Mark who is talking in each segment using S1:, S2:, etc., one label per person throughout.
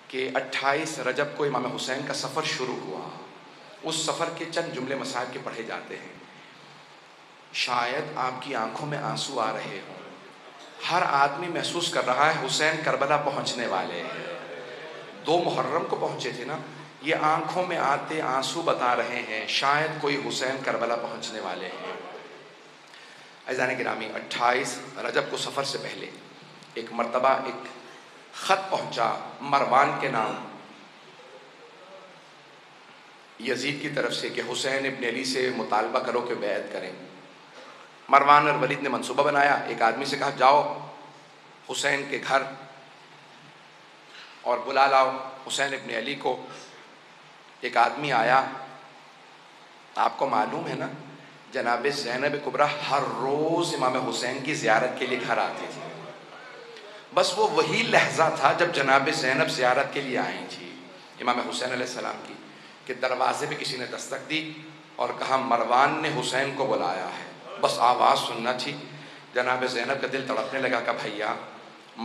S1: کہ 28 رجب کو امام حسین کا سفر شروع ہوا. اس سفر کے چند جملے مصائب کے پڑھے جاتے ہیں. شاید آپ کی آنکھوں میں آنسو آ رہے ہوں. ہر آدمی محسوس کر رہا ہے حسین کربلا پہنچنے والے ہیں. 2 محرم کو پہنچے تھے نا. یہ آنکھوں میں آتے آنسو بتا رہے ہیں شاید کوئی حسین کربلا پہنچنے والے ہیں. عزیزان گرامی، 28 رجب کو سفر سے پہلے ایک مرتبہ ایک خط پہنچا مروان کے نام یزید کی طرف سے کہ حسین ابن علی سے مطالبہ کرو کہ بیعت کریں. مروان اور ولید نے منصوبہ بنایا. ایک آدمی سے کہا جاؤ حسین کے گھر اور بلا لاؤ حسین ابن علی کو. ایک آدمی آیا. آپ کو معلوم ہے نا جناب زینب کبریٰ ہر روز امام حسین کی زیارت کے لیے گھر آتی تھی. بس وہ وہی لحظہ تھا جب جناب زینب زیارت کے لیے آئی تھی امام حسین علیہ السلام کی کہ دروازے پہ کسی نے دستک دی اور کہا مروان نے حسین کو بلایا ہے. بس آواز سننا تھی. جناب زینب کا دل تڑپنے لگا کہ بھیا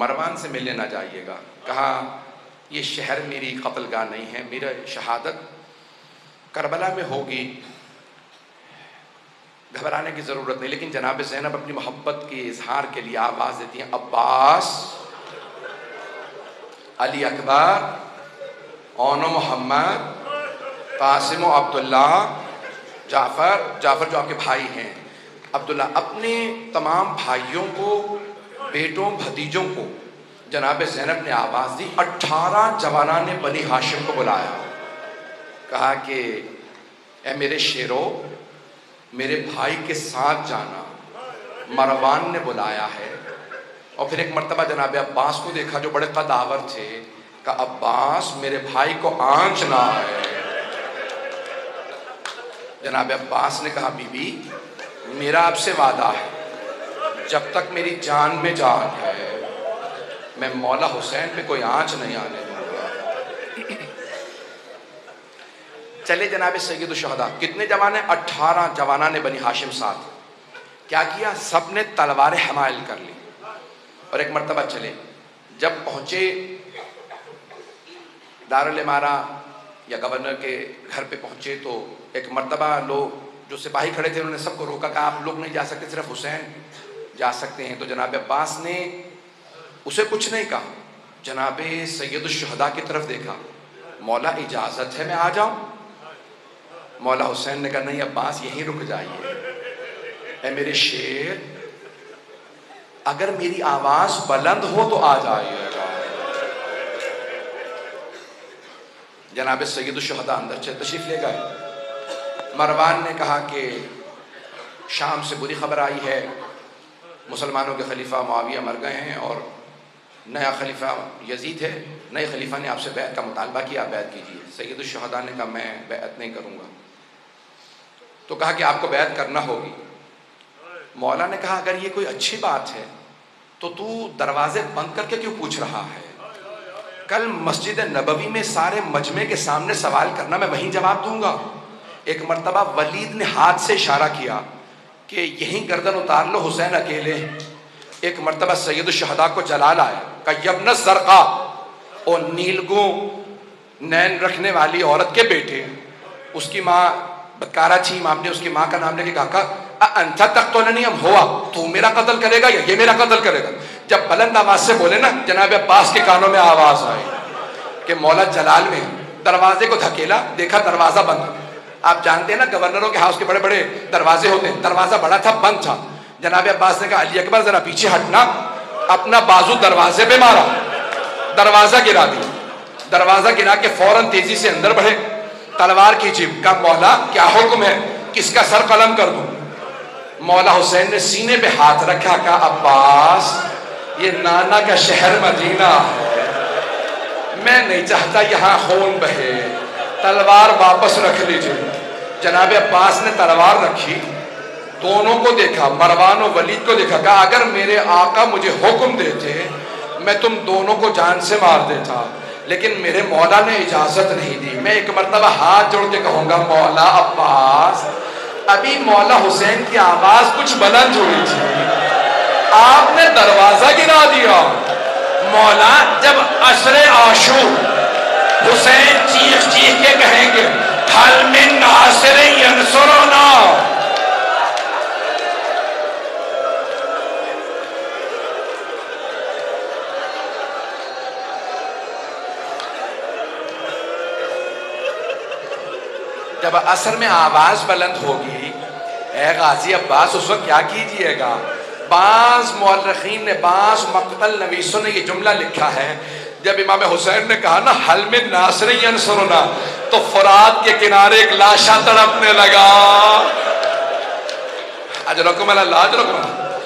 S1: مروان سے ملنے نہ جائیے گا. کہا یہ شہر میری قتل گاہ نہیں ہے، میرا شہادت کربلا میں ہوگی، گھبرانے کی ضرورت نہیں. لیکن جناب زینب اپنی محبت کے اظہار کے لیے آواز دیتی ہیں عباس، علی اکبر، اون و محمد، قاسم و عبداللہ، جعفر جو آپ کے بھائی ہیں، عبداللہ. اپنے تمام بھائیوں کو، بیٹوں، بھتیجوں کو جناب زینب نے آواز دی. 18 جوانان بنی ہاشم کو بلایا. کہا کہ اے میرے شیرو، میرے بھائی کے ساتھ جانا، مروان نے بلایا ہے. اور پھر ایک مرتبہ جناب عباس کو دیکھا جو بڑے قداور تھے. کہا عباس میرے بھائی کو آنچ نہ ہے. جناب عباس نے کہا بی بی میرا آپ سے وعدہ ہے جب تک میری جان میں جان ہے میں مولا حسین پہ کوئی آنچ نہیں آنے دوں گا. چلے جناب سید الشہداء کتنے جوان ہیں؟ 18 جوانان بنی ہاشم ساتھ. کیا کیا؟ سب نے تلواریں حمائل کر لی اور ایک مرتبہ چلے. جب پہنچے دارالامارہ یا گورنر کے گھر پہ پہنچے تو ایک مرتبہ لوگ جو سپاہی کھڑے تھے انہوں نے سب کو روکا. کہا آپ لوگ نہیں جا سکتے، صرف حسین جا سکتے ہیں. تو جناب عباس نے اسے کچھ نہیں کہا. جناب سید الشہداء کی طرف دیکھا. مولا اجازت ہے میں آ جاؤں؟ مولا حسین نے کہا نہیں عباس یہیں رک جائیے. اے میرے شیر اگر میری آواز بلند ہو تو آ جائیے گا. جناب سید الشہداء اندر تشریف لے گئے. مروان نے کہا کہ شام سے بری خبر آئی ہے، مسلمانوں کے خلیفہ معاویہ مر گئے ہیں اور نیا خلیفہ یزید ہے. نئے خلیفہ نے آپ سے بیعت کا مطالبہ کیا، بیعت کیجیے. سید الشہداء نے کہا میں بیعت نہیں کروں گا. تو کہا کہ آپ کو بیعت کرنا ہوگی. مولا نے کہا اگر یہ کوئی اچھی بات ہے تو دروازے بند کر کے کیوں پوچھ رہا ہے؟ کل مسجد نبوی میں سارے مجمع کے سامنے سوال کرنا، میں وہیں جواب دوں گا. ایک مرتبہ ولید نے ہاتھ سے اشارہ کیا کہ یہیں گردن اتار لو، حسین اکیلے. ایک مرتبہ سید الشہداء کو جلال آیا. کہا یبن الزرقاء، اور نیلگوں نین رکھنے والی عورت کے بیٹے. اس کی ماں بدکارہ تھی. امام نے اس کی ماں کا نام لے کے کہا انت تقتلنی ام ہوا، تو میرا قتل کرے گا یا یہ میرا قتل کرے گا؟ جب بلند آواز سے بولے نا جناب عباس کے کانوں میں آواز آئی کہ مولا جلال میں. دروازے کو دھکیلا، دیکھا دروازہ بند. آپ جانتے ہیں نا گورنروں کے ہاؤس کے بڑے بڑے دروازے ہوتے ہیں. دروازہ بڑا تھا، بند تھا. جناب عباس نے کہا علی اکبر ذرا پیچھے ہٹنا. اپنا بازو دروازے پہ مارا، دروازہ گرا دیا. دروازہ گرا کے فوراً تیزی سے اندر بڑھے، تلوار کھینچی. کہا مولا کیا حکم ہے، کس کا سر قلم کر دوں؟ مولا حسین نے سینے پہ ہاتھ رکھا. کہا عباس یہ نانا کا شہر مدینہ ہے، میں نہیں چاہتا یہاں خون بہے، تلوار واپس رکھ لیجیے. جناب عباس نے تلوار رکھی، دونوں کو دیکھا، مروان و ولید کو دیکھا. کہا اگر میرے آقا مجھے حکم دیتے میں تم دونوں کو جان سے مار دیتا، لیکن میرے مولا نے اجازت نہیں دی. میں ایک مرتبہ ہاتھ جوڑ کے کہوں گا مولا عباس. ابھی مولا حسین کی آواز کچھ بلند ہوئی تھی، آپ نے دروازہ گرا دیا. مولا جب عشر عاشور حسین چیخ چیخ کے کہیں گے حل من ناصر ینصرنا. جب عصر میں آواز بلند ہوگی اے غازی عباس اس وقت کیا کیجئے گا؟ بعض مورخین نے بعض مقتل نویسوں نے یہ جملہ لکھا ہے جب امام حسین نے کہا نا حل من ناصر ینصرنا تو فرات کے کنارے ایک لاشا تڑپنے لگا. اجرکم اللہ اجرکم اللہ.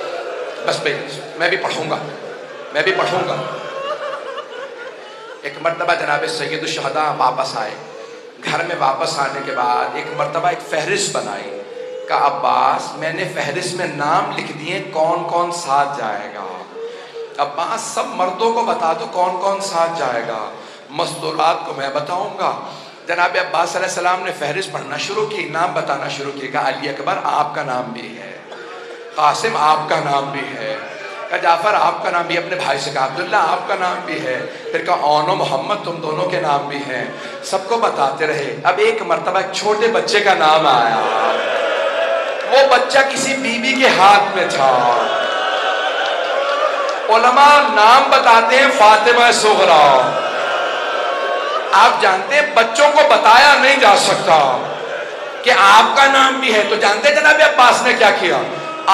S1: بس بھائی میں بھی پڑھوں گا. ایک مرتبہ جناب سید الشہداء واپس آئے. گھر میں واپس آنے کے بعد ایک مرتبہ ایک فہرست بنائی. کہا عباس میں نے فہرست میں نام لکھ دیے کون کون ساتھ جائے گا. عباس سب مردوں کو بتا دو کون کون ساتھ جائے گا، مستورات کو میں بتاؤں گا. جناب عباس علیہ السلام نے فہرست پڑھنا شروع کی، نام بتانا شروع کی. کہا علی اکبر آپ کا نام بھی ہے، قاسم آپ کا نام بھی ہے، کہا جعفر آپ کا نام بھی. اپنے بھائی سے کہا عبداللہ آپ کا نام بھی ہے. پھر کہا اون و محمد تم دونوں کے نام بھی ہیں. سب کو بتاتے رہے. اب ایک مرتبہ ایک چھوٹے بچے کا نام آیا. وہ بچہ کسی بی بی کے ہاتھ میں تھا. علماء نام بتاتے ہیں فاطمہ صغریٰ. آپ جانتے ہیں بچوں کو بتایا نہیں جا سکتا کہ آپ کا نام بھی ہے. تو جانتے جناب عباس نے کیا کیا؟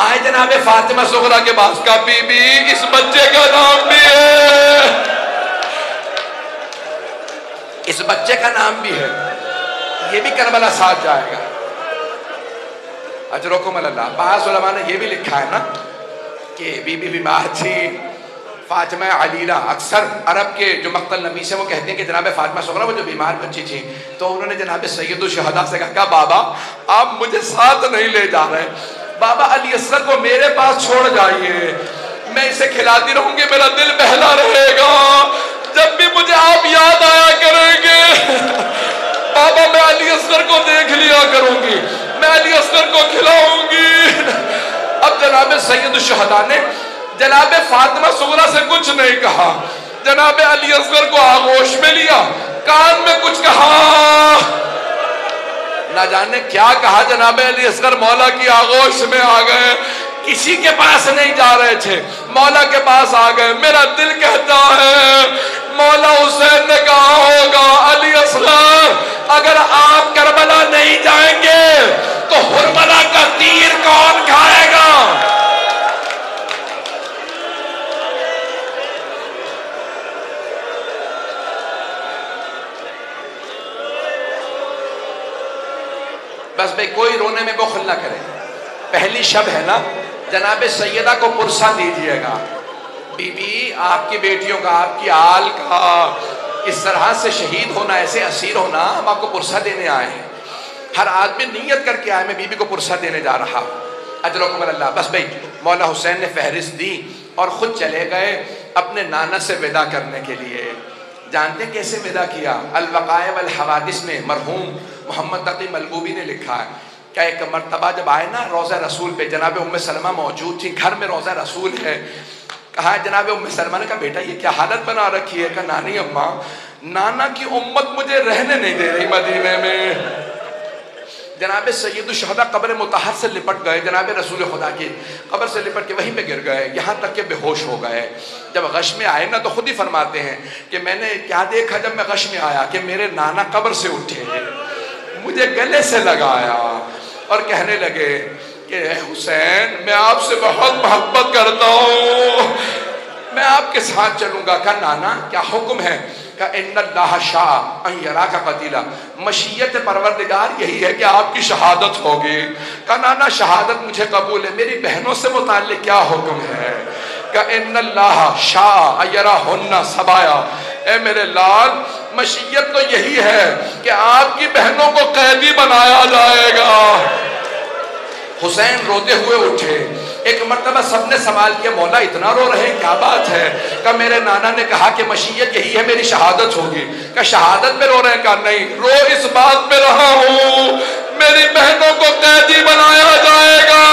S1: آئے جناب فاطمہ صغریٰ کے پاس کا بی بی اس بچے کا نام بھی ہے، اس بچے کا نام بھی ہے، یہ بھی کربلا ساتھ جائے گا. اجرکم اللہ. بعض علماء نے یہ بھی لکھا ہے نا کہ بی بی بیمار تھی فاطمہ علیلہ. اکثر عرب کے جو مقتل نبی سے وہ کہتے ہیں کہ جناب فاطمہ صغریٰ وہ جو بیمار بچی تھی تو انہوں نے جناب سید الشہداء سے کہا بابا آپ مجھے ساتھ نہیں لے جا رہے، بابا علی اصغر کو میرے پاس چھوڑ جائیے، میں اسے کھلاتی رہوں گی، میرا دل بہلا رہے گا، جب بھی مجھے آپ یاد آیا کریں گے بابا میں علی اصغر کو دیکھ لیا کروں گی، میں علی اصغر کو کھلاؤں گی. اب جناب سید الشہداء نے جناب فاطمہ صغریٰ سے کچھ نہیں کہا، جناب علی اصغر کو آغوش میں لیا، کان میں کچھ کہا، نہ جانے کیا کہا. جناب علی اصغر مولا کی آغوش میں آ گئے، کسی کے پاس نہیں جا رہے تھے، مولا کے پاس آ گئے. میرا دل کہتا ہے مولا حسین نے کہا ہوگا علی اصغر اگر آپ کربلا نہیں جائیں گے تو حرملہ کا تیر کون کھائے گا؟ بس بھئی کوئی رونے میں بخل نہ کرے. پہلی شب ہے نا، جناب سیدہ کو پرسہ دیجئے گا. بی بی آپ کی بیٹیوں کا، آپ کی آل کا اس طرح سے شہید ہونا، ایسے اسیر ہونا، ہم آپ کو پرسہ دینے آئے ہیں. ہر آدمی نیت کر کے آئے میں بی بی کو پرسہ دینے جا رہا. اجرکم اللہ. بس بھئی مولا حسین نے فہرست دی اور خود چلے گئے اپنے نانا سے ودا کرنے کے لیے. جانتے کیسے ودا کیا؟ الوقائع والحوادث میں مرحوم محمد تقی ملبوبی نے لکھا ہے کہ ایک مرتبہ جب آئے نا روضہ رسول پہ، جناب ام سلمہ موجود تھی، گھر میں روضہ رسول ہے. کہا جناب ام سلمہ نے کہا بیٹا یہ کیا حالت بنا رکھی ہے؟ کہا نانی اماں نانا کی امت مجھے رہنے نہیں دے رہی مدینے میں. جناب سید الشہداء قبر مطہر سے لپٹ گئے، جناب رسول خدا کی قبر سے لپٹ کے وہیں پہ گر گئے، یہاں تک کہ بے ہوش ہو گئے. جب غش میں آئے نا تو خود ہی فرماتے ہیں کہ میں نے کیا دیکھا جب میں غش میں آیا کہ میرے نانا قبر سے اٹھے، مجھے گلے سے لگایا اور کہنے لگے کہ اے حسین میں آپ سے بہت محبت کرتا ہوں، میں آپ کے ساتھ چلوں گا. کہا نانا کیا حکم ہے؟ کہا ان اللہ شاء ان یراک قتیلا، مشیت پروردگار یہی ہے کہ آپ کی شہادت ہوگی. کہا نانا شہادت مجھے قبول ہے، میری بہنوں سے متعلق کیا حکم ہے؟ کہا ان اللہ شاء ان یراہن سبایا، اے میرے لال مشیت تو یہی ہے کہ آپ کی بہنوں کو قیدی بنایا جائے گا. حسین روتے ہوئے اٹھے. ایک مرتبہ سب نے سوال کیا مولا اتنا رو رہے ہیں کیا بات ہے؟ کہ میرے نانا نے کہا کہ مشیت یہی ہے میری شہادت ہوگی. کہ شہادت میں رو رہے ہیں؟ کہا نہیں، رو اس بات پہ رہا ہوں میری بہنوں کو قیدی بنایا جائے گا.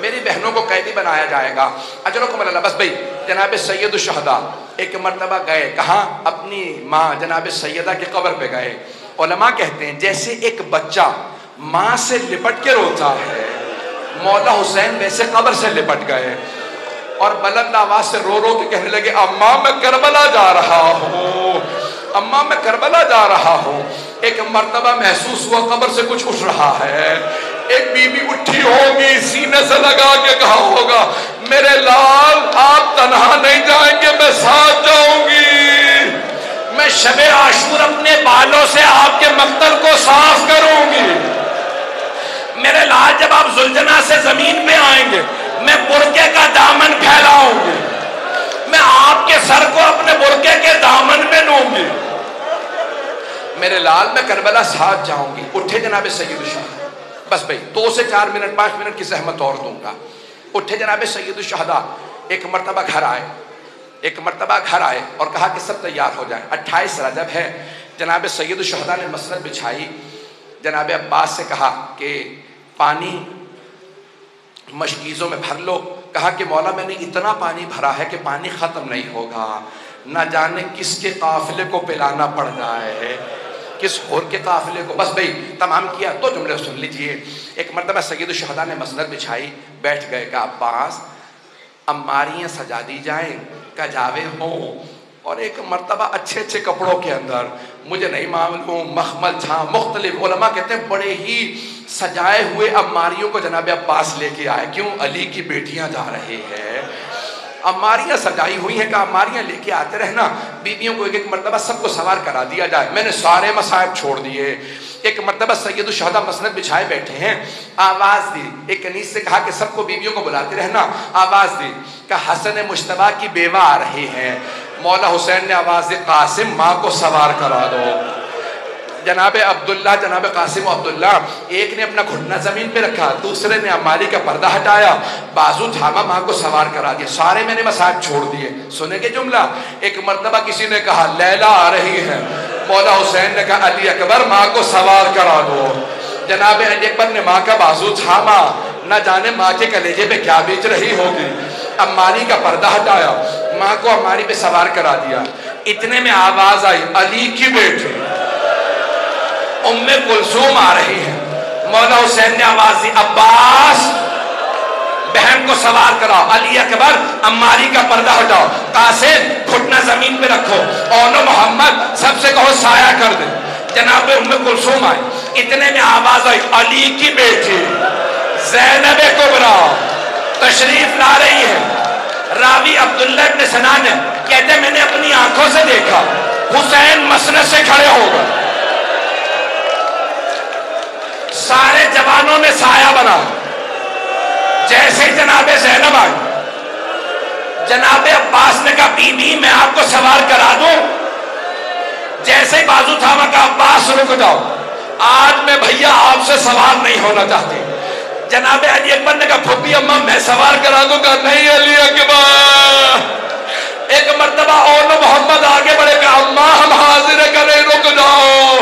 S1: میری بہنوں کو قیدی بنایا جائے گا، اجرکم اللہ۔ بس بھئی جناب سید الشہداء ایک مرتبہ گئے، کہاں؟ اپنی ماں جناب سیدہ کی قبر پہ گئے۔ علماء کہتے ہیں جیسے ایک بچہ ماں سے لپٹ کے روتا ہے، مولا حسین ویسے قبر سے لپٹ گئے اور بلند آواز سے رو رو کے کہنے لگے اماں میں کربلا جا رہا ہوں، اماں میں کربلا جا رہا ہوں۔ ایک مرتبہ محسوس ہوا قبر سے کچھ اٹھ رہا ہے، ایک بی بی اٹھی ہوگی، سینے سے لگا کے کہا ہوگا میرے لال آپ تنہا نہیں جائیں گے، میں ساتھ جاؤں گی، میں شب عاشور اپنے بالوں سے آپ کے مقتل کو صاف کروں گی، میرے لال جب آپ زلجنا سے زمین پہ آئیں گے میں برقعے کا دامن پھیلاؤں گی، میں آپ کے سر کو اپنے برقعے کے دامن میں لوں گی، میرے لال میں کربلا ساتھ جاؤں گی۔ اٹھے جناب سید الشہداء، بس بھئی 2 سے 4 منٹ 5 منٹ کی زحمت اور دوں گا۔ اٹھے جناب سید الشہداء، ایک مرتبہ گھر آئے اور کہا کہ سب تیار ہو جائیں، 28 رجب ہے۔ جناب سید الشہداء نے مسند بچھائی، جناب عباس سے کہا کہ پانی مشکیزوں میں بھر لو۔ کہا کہ مولا میں نے اتنا پانی بھرا ہے کہ پانی ختم نہیں ہوگا، نہ جانے کس کے قافلے کو پلانا پڑ جائے، کس اور کے قافلے کو۔ بس بھئی تمام کیا، 2 جملے سن لیجئے۔ ایک مرتبہ سید الشہداء نے مسند بچھائی، بیٹھ گئے، کہا عباس اماریاں سجا دی جائیں، کجاوے ہوں، اور ایک مرتبہ اچھے کپڑوں کے اندر، مجھے نہیں معلوم مخمل تھا، مختلف علماء کہتے ہیں بڑے ہی سجائے ہوئے اماریوں کو جناب عباس لے کے آئے، کیوں؟ علی کی بیٹیاں جا رہے ہیں، اماریاں سجائی ہوئی ہیں، کہ اماریاں لے کے آتے رہنا، بیویوں کو ایک مرتبہ سب کو سوار کرا دیا جائے۔ میں نے سارے مصائب چھوڑ دیے۔ ایک مرتبہ سید الشہداء مسند بچھائے بیٹھے ہیں، آواز دی، ایک کنیز سے کہا کہ سب کو بیویوں کو بلاتے رہنا، آواز دی کہ حسن مجتبیٰ کی بیوہ آ رہی ہیں۔ مولا حسین نے آواز دی قاسم ماں کو سوار کرا دو۔ جناب عبداللہ، جناب قاسم و عبداللہ، ایک نے اپنا گھٹنا زمین پہ رکھا، دوسرے نے اماری کا پردہ ہٹایا، بازو تھاما، ماں کو سوار کرا دیا، سارے میں نے مسائب چھوڑ دیے۔ سنے گے جملہ؟ ایک مرتبہ کسی نے کہا لیلا آ رہی ہے، مولا حسین نے کہا علی اکبر ماں کو سوار کرا دو۔ جناب علی اکبر نے ماں کا بازو تھاما، نہ جانے ماں کے کلیجے پہ کیا بیچ رہی ہوگی، اماری کا پردہ ہٹایا، ماں کو اماری پہ سوار کرا دیا۔ اتنے میں آواز آئی علی کی بیٹی ام کلثوم آ رہی ہے۔ مولا حسین نے آواز دی عباس بہن کو سوار کراؤ، علی اکبر اماری کا پردہ ہٹاؤ، قاسم گھٹنا زمین پہ رکھو، اونو محمد سب سے کہو سایہ کر دے۔ جناب ام کلثوم آئی، اتنے میں آواز آئی علی کی بیٹی زینب کبریٰ تشریف لا رہی ہے۔ راوی عبداللہ ابن سنان کہتے ہیں میں نے اپنی آنکھوں سے دیکھا حسین مسند سے کھڑے ہو گئے، سارے جوانوں نے سایہ بنا، جیسے جناب زینب آئی، جناب عباس نے کہا بی بی میں آپ کو سوار کرا دوں، جیسے ہی بازو تھاما کہا عباس رک جاؤ، آج میں بھیا آپ سے سوار نہیں ہونا چاہتی۔ جناب علی اکبر نے کہا پھوپھی اماں میں سوار کرا دوں گا، نہیں علی اکبر۔ ایک مرتبہ اونو محمد آگے بڑھے کہ اماں ہم حاضر کریں، رک جاؤ۔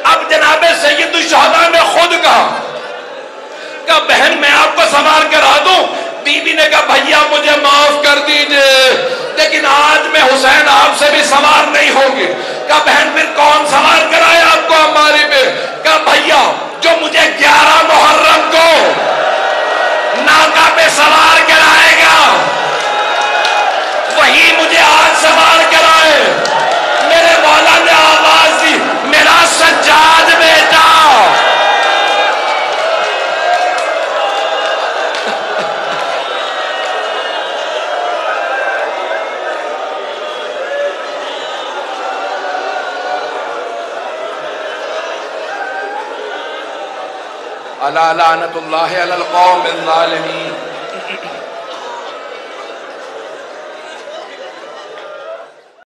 S1: اب جناب سید الشہداء نے خود کہا کہ بہن میں آپ کو سوار کرا دوں، بی بی نے کہا بھیا مجھے معاف کر دیجئے، لیکن آج میں حسین آپ سے بھی سوار نہیں ہوگی۔ کہا بہن پھر کون سوار کرائے آپ کو اماری پہ؟ کہا بھیا جو مجھے 11 محرم کو ناکہ پہ سوار کرائے گا وہی مجھے آج سوار کرائے۔ میرے مولا نے آواز دی میرا سجاد بیٹا، الا لعنت اللہ علی القوم الظالمین۔